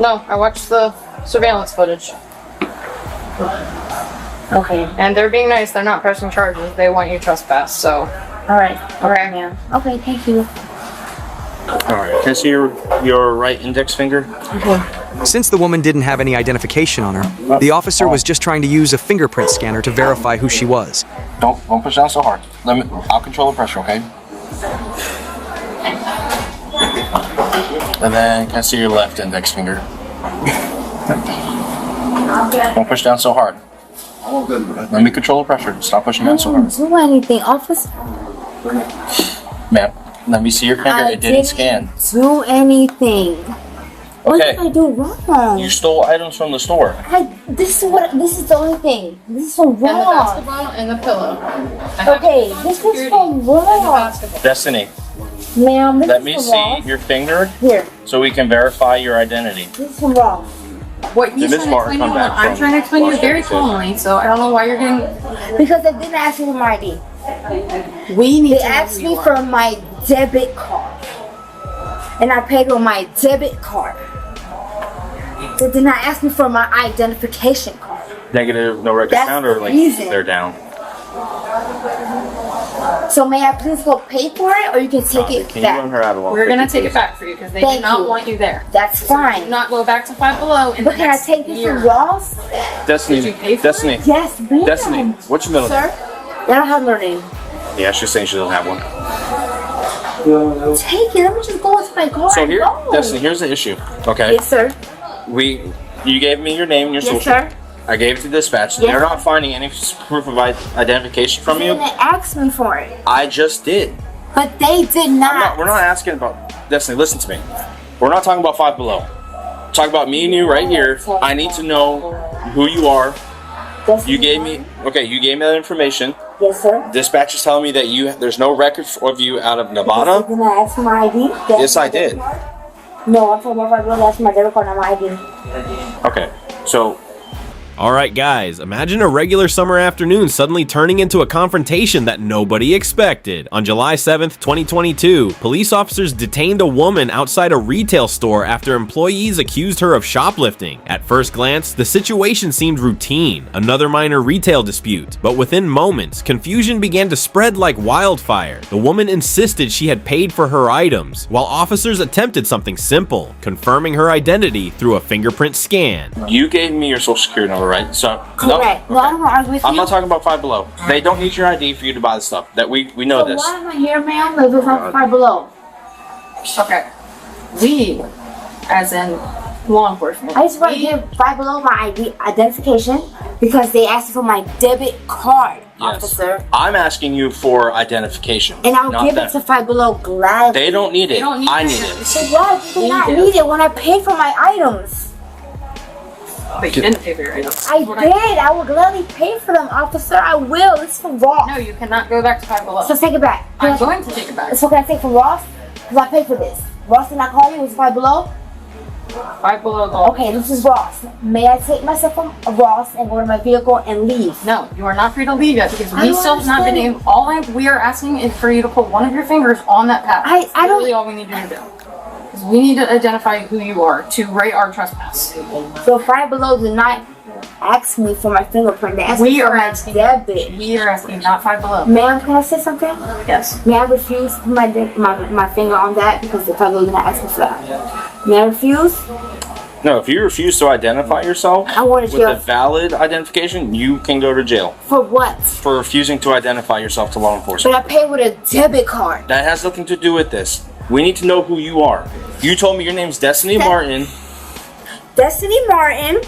No, I watched the surveillance footage. Okay. And they're being nice. They're not pressing charges. They want you trespass. So. All right. Okay, ma'am. Okay, thank you. All right. Can I see your right index finger? Okay. Since the woman didn't have any identification on her, the officer was just trying to use a fingerprint scanner to verify who she was. Don't push down so hard. I'll control the pressure, okay? And then can I see your left index finger? Don't push down so hard. Let me control the pressure. Stop pushing down so hard. I didn't do anything, officer. Ma'am, let me see your finger. It didn't scan. Do anything. What Okay. did I do wrong? You stole items from the store. This is the only thing. This is so And the wrong. basketball and the pillow. Okay, this is so wrong. Destiny, Ma'am, this let is me so see wrong. your finger Here, so we can verify your identity. this is so wrong. What he's Did Ms. trying to Martin explain come to you, back I'm from trying to explain to you very Washington? calmly, so I don't know why you're getting. Because they didn't ask me for my ID. We need They to know asked who me you for are. my debit card. And I paid with my debit card. They did not ask me for my identification card. Negative, no record That's sound, or the like reason. they're down. So may I please go pay for it, or you can take it Can you run back? her out of We're gonna take it back for you because they Thank did not you. want you there. That's Do fine. not go back to Five Below in But the can I next take this year. from Ross? Destiny, Did you pay for Destiny, it? Yes, ma'am. Destiny. What's your middle name? Sir? I don't have no name. Yeah, she's saying she doesn't have one. Take it. Let me just go with my car. So here, Go. Destiny, here's the issue. Okay, Yes, sir. you gave me your name and your Yes, social. sir. I gave it to dispatch. Yes, They're sir. not finding any proof of identification from They you. didn't ask me for it. I just did. But they did not. We're not asking about Destiny. Listen to me. We're not talking about Five Below. We're talking about me and you right here. I need to know who you are. You gave me that information. Yes, sir. Dispatch is telling me that there's no record of you out of Nevada. Did I ask for my ID? Yes, I did. No, I'm talking about if I really asked for my debit card, not my ID. Okay, so Alright guys, imagine a regular summer afternoon suddenly turning into a confrontation that nobody expected. On July 7th, 2022, police officers detained a woman outside a retail store after employees accused her of shoplifting. At first glance, the situation seemed routine, another minor retail dispute, but within moments, confusion began to spread like wildfire. The woman insisted she had paid for her items, while officers attempted something simple, confirming her identity through a fingerprint scan. you gave me your social security number, right? So Correct. No, I don't want to argue with you. I'm not talking about Five Below. They don't need your ID for you to buy the stuff. That we know So this. why am I here, ma'am? If it's not Five Below. Okay. We, as in law enforcement. I just want to give Five Below my ID identification because they asked for my debit card, officer. I'm asking you for identification. And I'll not give them. it to Five Below gladly. They don't need it. don't need I it. need it. So why do they not do. need it when I paid for my items? They didn't pay for your items. I did. I will gladly pay for them, officer. I will. This is for Ross. No, you cannot go back to Five Below. So take it back. I'm going to take it back. So can I take from Ross? Because I paid for this. Ross did not call you? It was Five Below? Five Below gold. Okay, this is Ross. May I take myself from Ross and go to my vehicle and leave? No, you are not free to leave yet because I we don't still have not been understand. able. We are asking is for you to put one of your fingers on that pad. That's I don't- literally all we need you to do. Because we need to identify who you are to rate our trespass. So Five Below did not ask me for my fingerprint. They asked me We for are my asking. debit. We are asking, not Five Below. Ma'am, can I say something? Yes. May I refuse to put my finger on that because the Five Below did not ask me for that? May I refuse? No, if you refuse to identify yourself I want to with a jail. valid identification, you can go to jail For what? for refusing to identify yourself to law enforcement. But I paid with a debit card. That has nothing to do with this. We need to know who you are. You told me your name's Destiny Martin Destiny Martin.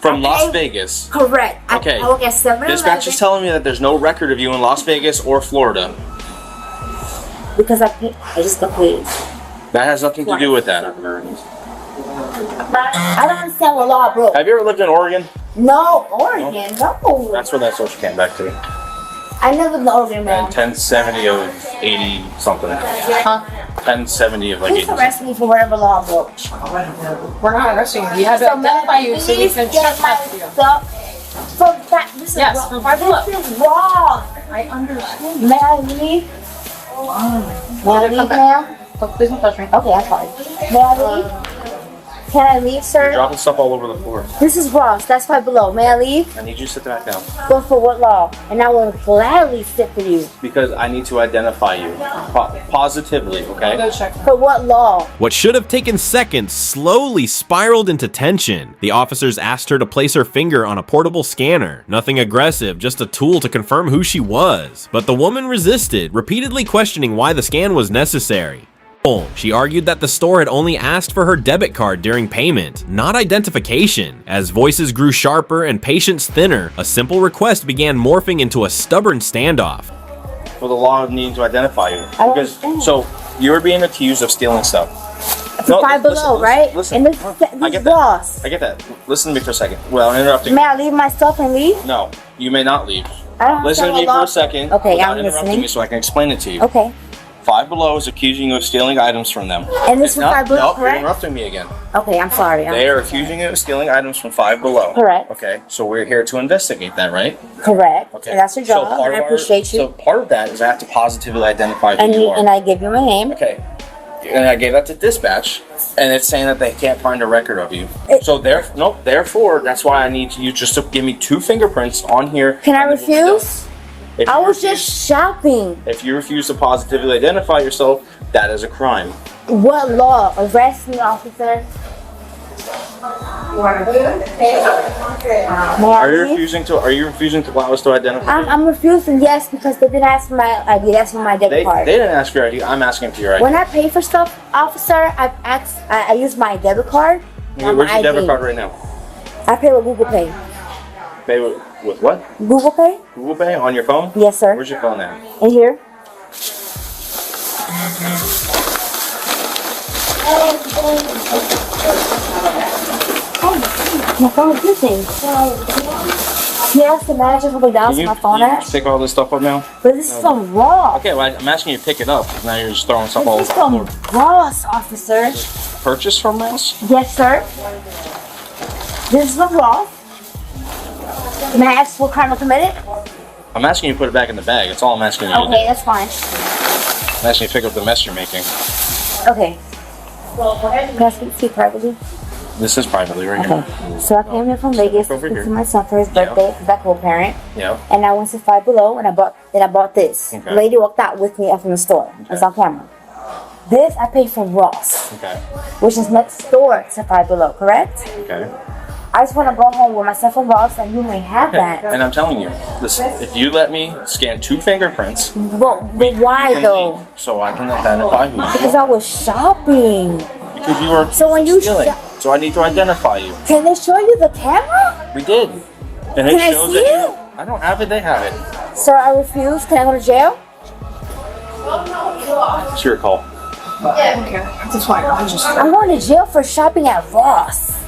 from Las Okay. Vegas. Correct. Okay. I work at 7-Eleven. Dispatch is telling me that there's no record of you in Las Vegas or Florida. Because I just got paid. That has nothing to do with that. I don't understand what law broke. Have you ever lived in Oregon? No, Oregon. No. That's where that social came back to. I never lived in Oregon, And man. 1070 of 80 something. Huh? 1070 of like Please 80. arrest me for whatever law broke. We're not arresting you. We have to So identify you so we please can get my trespass you. stuff. So that this is Yes, wrong. from Five Below. This is wrong. I understand. May I leave? May I leave, ma'am? So please don't touch me. Okay, I'm sorry. May I leave? Can I leave, sir? Dropping stuff all over the floor. This is Ross. That's 5 Below. May I leave? I need you to sit back down. But for what law? And I will gladly sit for you. Because I need to identify you. Positively, okay? Go check. For what law? What should have taken seconds slowly spiraled into tension. The officers asked her to place her finger on a portable scanner. Nothing aggressive, just a tool to confirm who she was. But the woman resisted, repeatedly questioning why the scan was necessary. She argued that the store had only asked for her debit card during payment, not identification. As voices grew sharper and patience thinner, a simple request began morphing into a stubborn standoff. For the law of needing to identify you. don't Because understand. so you were being accused of stealing stuff. For 5 Below, right? Listen. And this I is get Ross. that. I get that. Listen to me for a second. Well, I'm interrupting. May I leave my stuff and leave? No, you may not leave. I don't Listen to understand me what for law- a second. Okay, without I'm interrupting listening. me so I can explain it to you. Okay. 5 Below is accusing you of stealing items from them. And this is 5 Below, Nope, you're correct? interrupting me again. Okay, I'm sorry. They are accusing you of stealing items from 5 Below. Correct. Okay, so we're here to investigate that, right? Correct. Okay. And that's your job. part and I of appreciate you. So part of that is I have to positively identify who And you are. and I give you my name. Okay. And I gave that to dispatch, and it's saying that they can't find a record of you. Therefore, that's why I need you just to give me 2 fingerprints on here. Can I and then we'll be done. refuse? If I you was refuse- just shopping. If you refuse to positively identify yourself, that is a crime. What law? Arrest me, officer. May I Are you leave? refusing to allow us to identify? I'm refusing, yes, because they didn't ask for my ID. That's for my They debit card. didn't ask for your ID. I'm asking for your ID. When I pay for stuff, officer, I use my debit card. Okay, where's your debit card right now? I pay with Google Pay. Pay with what? Google Pay? Google Pay on your phone? Yes, sir. Where's your phone at? In here? My phone is missing. Yes, the manager for McDonald's Can my phone at. pick all this stuff up now? But this is from Ross. Okay, well, I'm asking you to pick it up. Now you're just throwing stuff all This over is the from floor. Ross, officer. Purchase from Ross? Yes, sir. This is from Ross. May I ask what crime I committed? I'm asking you to put it back in the bag. That's all I'm asking you to Okay, do. that's fine. I'm asking you to pick up the mess you're making. Okay. Can I speak to you privately? This is privately right here. Okay. So I came here from Vegas to Over speak here. to my son for his birthday because I co-parent. Yeah. And I went to 5 Below and I bought this. Okay. The lady walked out with me from the store. It's on camera. This I paid from Ross, Okay. which is next door to 5 Below, correct? Okay. I just want to go home with myself from Ross and you may have that. And I'm telling you, listen, if you let me scan 2 fingerprints, But why can though? leave, so I can identify who you Because are. I was shopping. Because you were So when you stealing. So I need to identify you. Can they show you the camera? We did. And it Can I shows see that it? I don't have it, they have it. Sir, I refuse. Can I go to jail? It's your call. Okay, that's fine. I'm going to jail for shopping at Ross.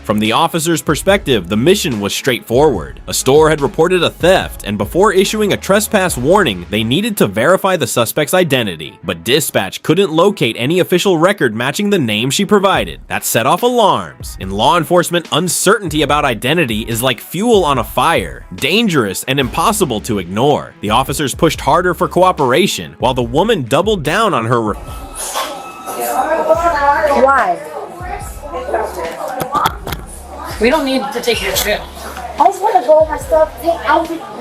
From the officer's perspective, the mission was straightforward. A store had reported a theft, and before issuing a trespass warning, they needed to verify the suspect's identity. But dispatch couldn't locate any official record matching the name she provided. That set off alarms. In law enforcement, uncertainty about identity is like fuel on a fire, dangerous and impossible to ignore. The officers pushed harder for cooperation, while the woman doubled down on her Why? We don't need to take you to jail. I just want to go with my stuff.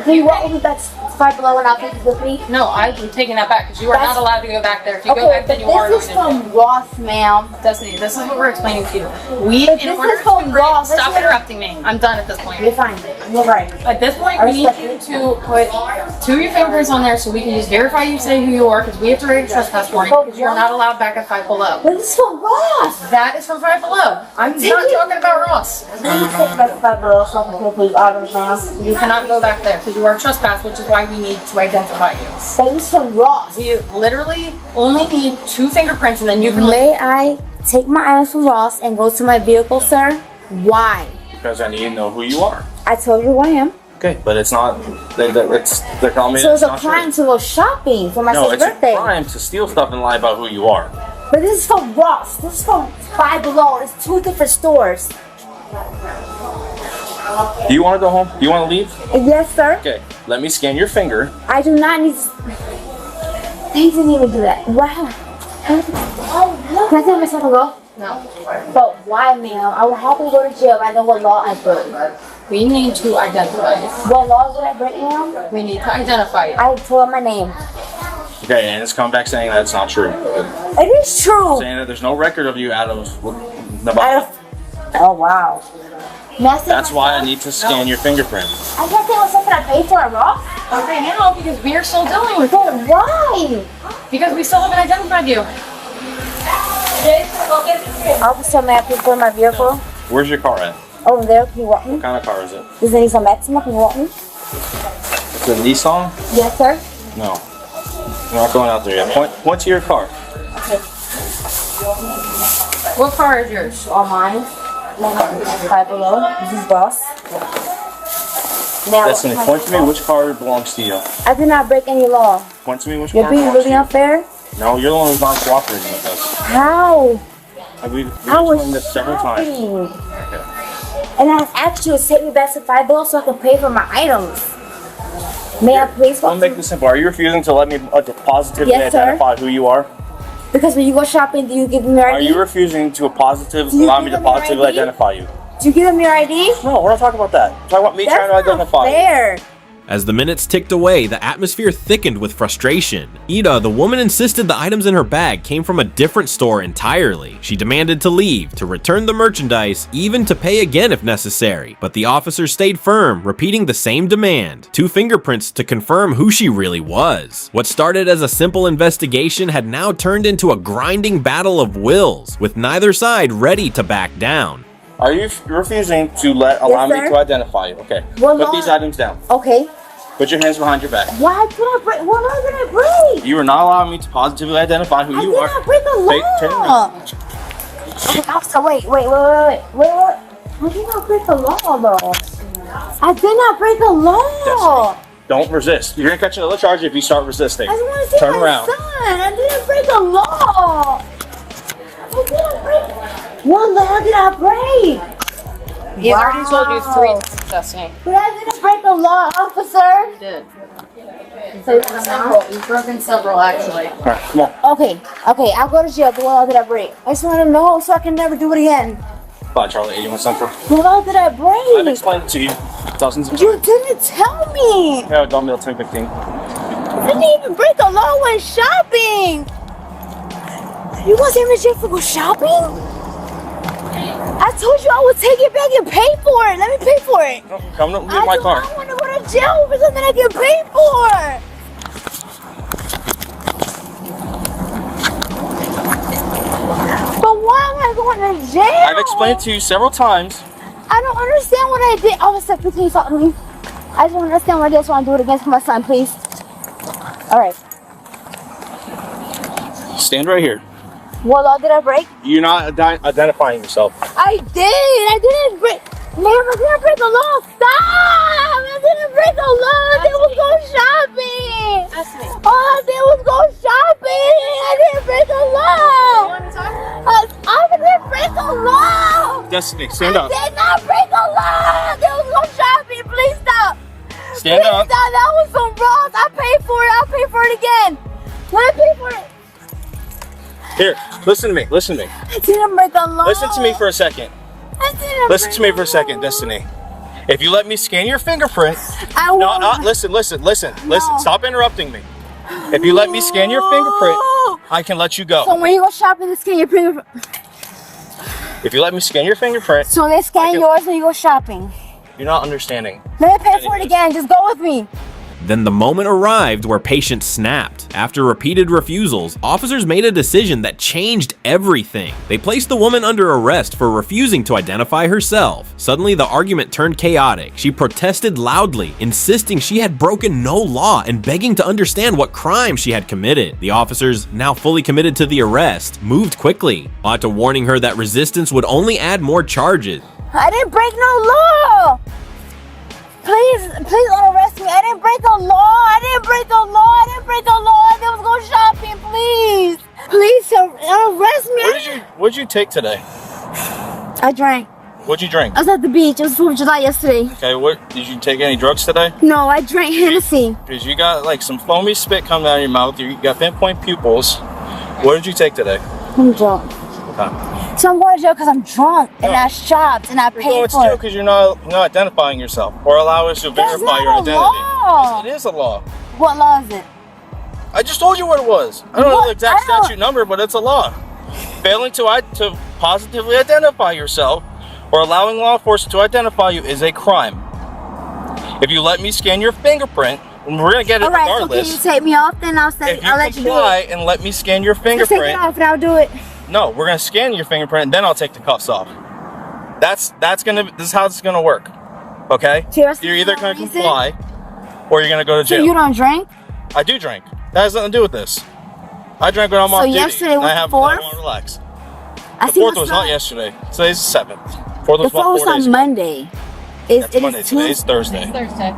Do you want me back to 5 Below and I'll take it with me? No, I'm taking that back because you are not allowed to go back there. If you go Okay, back, then but you are this is going to jail. from Ross, ma'am. Destiny, this is what we're explaining to you. We, But in this order is from to Ross. This stop is- interrupting me. I'm done at this point. You're fine. You're right. At this point, I we need respect you to put 2 of your fingerprints on there so we can just verify you say who you are because we have to write a trespass warning because you are not allowed back at 5 Below. But this is from Ross. That is from 5 Below. I'm not talking about Ross. Please take back to 5 Below so I can please items now. You cannot go back there because you are trespassed, which is why we need to identify you. But this is from Ross. You literally only need 2 fingerprints and then you can May I take my items from Ross and go to my vehicle, sir? Why? Because I need to know who you are. I told you who I am. Okay, but it's not. They're telling me So it's a not crime true. to go shopping for my No, son's it's birthday. a crime to steal stuff and lie about who you are. But this is from Ross. This is from 5 Below. It's 2 different stores. Do you want to go home? Do you want to leave? Yes, sir. Okay, let me scan your finger. I do not need. They didn't even do that. Wow. Can I take myself and go? No. But why, ma'am? I will happily go to jail. I know what law I broke. We need to identify you. What laws did I break, ma'am? We need to identify you. I told my name. Okay, and it's come back saying that's not true. It is true. Saying that there's no record of you out of Nevada. Oh, wow. That's why I need to scan your fingerprint. I can't say what's something I paid for, Ross. Okay, now because we are still dealing with But you. why? Because we still haven't identified you. Officer, may I please go to my vehicle? Where's your car at? Over there, can you walk me? What kind of car is it? Does it need some Maxima? Can you walk me? It's a Nissan? Yes, sir. No. You're not going out there yet. Point to your car. What car is yours? All mine. Five below. This is boss. Now, Destiny, point to me which car belongs to you. I did not break any law. Point to me which You're car being belongs really to unfair. you. No, you're the one who's not cooperating with us. How? We've I was explained this several times. shopping. And I asked you to take me back to $5 so I can pay for my items. May I please? I'll make this simple. Are you refusing to let me positively Yes, sir. identify who you are? Because when you go shopping, do you give them your Are ID? you refusing to you allow me give to them your positively ID? identify you? Do you give them your ID? No, we're not talking about that. We're talking about me That's trying to not identify you. fair. As the minutes ticked away, the atmosphere thickened with frustration. Ida, the woman, insisted the items in her bag came from a different store entirely. She demanded to leave, to return the merchandise, even to pay again if necessary. But the officer stayed firm, repeating the same demand: 2 fingerprints to confirm who she really was. What started as a simple investigation had now turned into a grinding battle of wills, with neither side ready to back down. Are you refusing to allow me sir. to identify you? Okay. Well, Put no. these items down. Okay. Put your hands behind your back. Why did I break? What law did I break? You are not allowing me to positively identify who I you did are. not break a law. Turn around. Okay, officer, wait. I did not break a law, though. I did not break a law. Don't resist. You're gonna catch another charge if you start resisting. I just want to see Turn my around. son. I didn't break a law. I didn't break. What law did I break? He's already told you 3 times, Destiny. But I didn't break a law, officer. You did. You've broken several, actually. All right, come on. Okay, I'll go to jail, but what law did I break? I just want to know so I can never do it again. Bye, Charlie. 81 Central. What law did I I've break? explained it to you dozens of You times. didn't tell me. Yeah, dumbbell 1015. I didn't even break a law when shopping. You want to take me to jail for go shopping? I told you I would take it back and pay for it. Let me pay for it. No, come to my car. I want to go to jail for something I can pay for. But why am I going to jail? I've explained to you several times. I don't understand what I did. Officer, please talk to me. I just don't understand what I did. I just want to do it against my son, please. All right. Stand right here. What law did I break? You're not identifying yourself. I did. I didn't break. Ma'am, I didn't break the law. Stop! I didn't break the law. I did was go shopping. All I did was go shopping. I didn't break the law. I didn't break the law. Destiny, stand up. I did not break the law. I did was go shopping. Please stop. Stand Please up. stop. That was some wrongs. I paid for it. I'll pay for it again. Let me pay for it. Here, listen to me. Listen to me. I didn't break the law. Listen to me for a second. I didn't Listen break to me the for a second, law. Destiny. If you let me scan your fingerprint, I no, won't. no, listen. Stop interrupting me. If you let me scan your fingerprint, I can let you So go. when you go shopping, they scan your fingerprint. If you let me scan your fingerprint, So they scan yours when you go shopping. you're not understanding. Let me pay for it again. Just go with me. Then the moment arrived where patient snapped. After repeated refusals, officers made a decision that changed everything. They placed the woman under arrest for refusing to identify herself. Suddenly, the argument turned chaotic. She protested loudly, insisting she had broken no law and begging to understand what crime she had committed. The officers, now fully committed to the arrest, moved quickly, auto warning her that resistance would only add more charges. I didn't break no law. Please don't arrest me. I didn't break a law. I didn't break a law. I didn't break a law. I was going shopping. Please arrest me. What'd you take today? I drank. What'd you drink? I was at the beach. It was 4th of July yesterday. Okay, did you take any drugs today? No, I drank Hennessy. Because you got like some foamy spit coming out of your mouth. You got pinpoint pupils. What did you take today? I'm drunk. Okay. So I'm going to jail because I'm drunk and I shopped and I You're paid going to for jail it. because you're not identifying yourself or allow us to That's verify not your a identity. law. Yes, it is a law. What law is it? I just told you what it was. I don't know What? the exact I don't- statute number, but it's a law. Failing to positively identify yourself or allowing law enforcement to identify you is a crime. If you let me scan your fingerprint, and we're gonna get it All right, so regardless. can you take me off then? I'll If you let you do comply it. and let me scan your Just take it fingerprint, off and I'll do it. no, we're gonna scan your fingerprint and then I'll take the cuffs off. This is how it's gonna work. Okay? Seriously, You're either for gonna no reason? comply or you're gonna go to So jail. you don't drink? I do drink. That has nothing to do with this. I drank when I'm off duty. yesterday and was I the have 4th? I want to relax. I The see 4th what's was not. not yesterday. Today's the 7th. 4th The was about 4th 4 was days on ago. Monday. That's It Monday. is Today's Thursday. Thursday.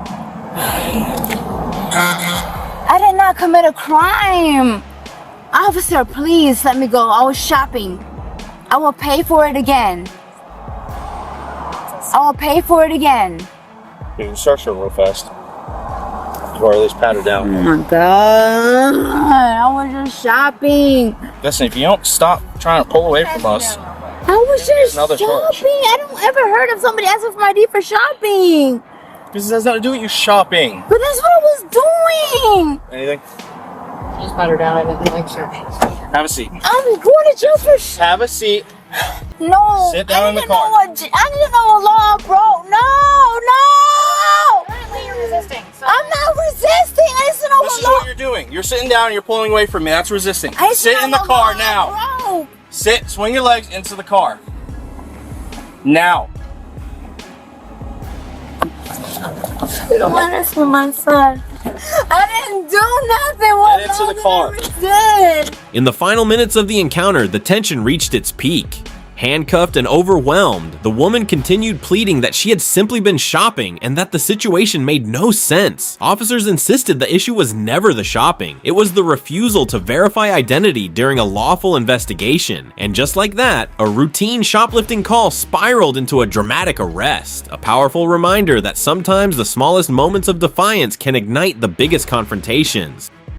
I did not commit a crime. Officer, please let me go. I was shopping. I will pay for it again. I will pay for it again. You can start real fast. Or at least pat her down. Oh my god. I was just shopping. Listen, if you don't stop trying to pull away from us, I was just Another shopping. charge. I don't ever heard of somebody asking for my ID for shopping. this has nothing to do with you shopping. But that's what I was doing. Anything? Just pat her down. I didn't like her. Have a seat. I'm going to jail for Have a seat. No. Sit down in the car. I didn't know a law, bro. No. Currently, you're resisting. So I'm not resisting. I just know This is a law. what you're doing. You're sitting down and you're pulling away from me. That's resisting. I just Sit in the know a car law, now. Bro. Sit, swing your legs into the car. Now. That's for my son. I didn't do nothing. What Get into law the did car. I resist? In the final minutes of the encounter, the tension reached its peak. Handcuffed and overwhelmed, the woman continued pleading that she had simply been shopping and that the situation made no sense. Officers insisted the issue was never the shopping. It was the refusal to verify identity during a lawful investigation. And just like that, a routine shoplifting call spiraled into a dramatic arrest. A powerful reminder that sometimes the smallest moments of defiance can ignite the biggest confrontations.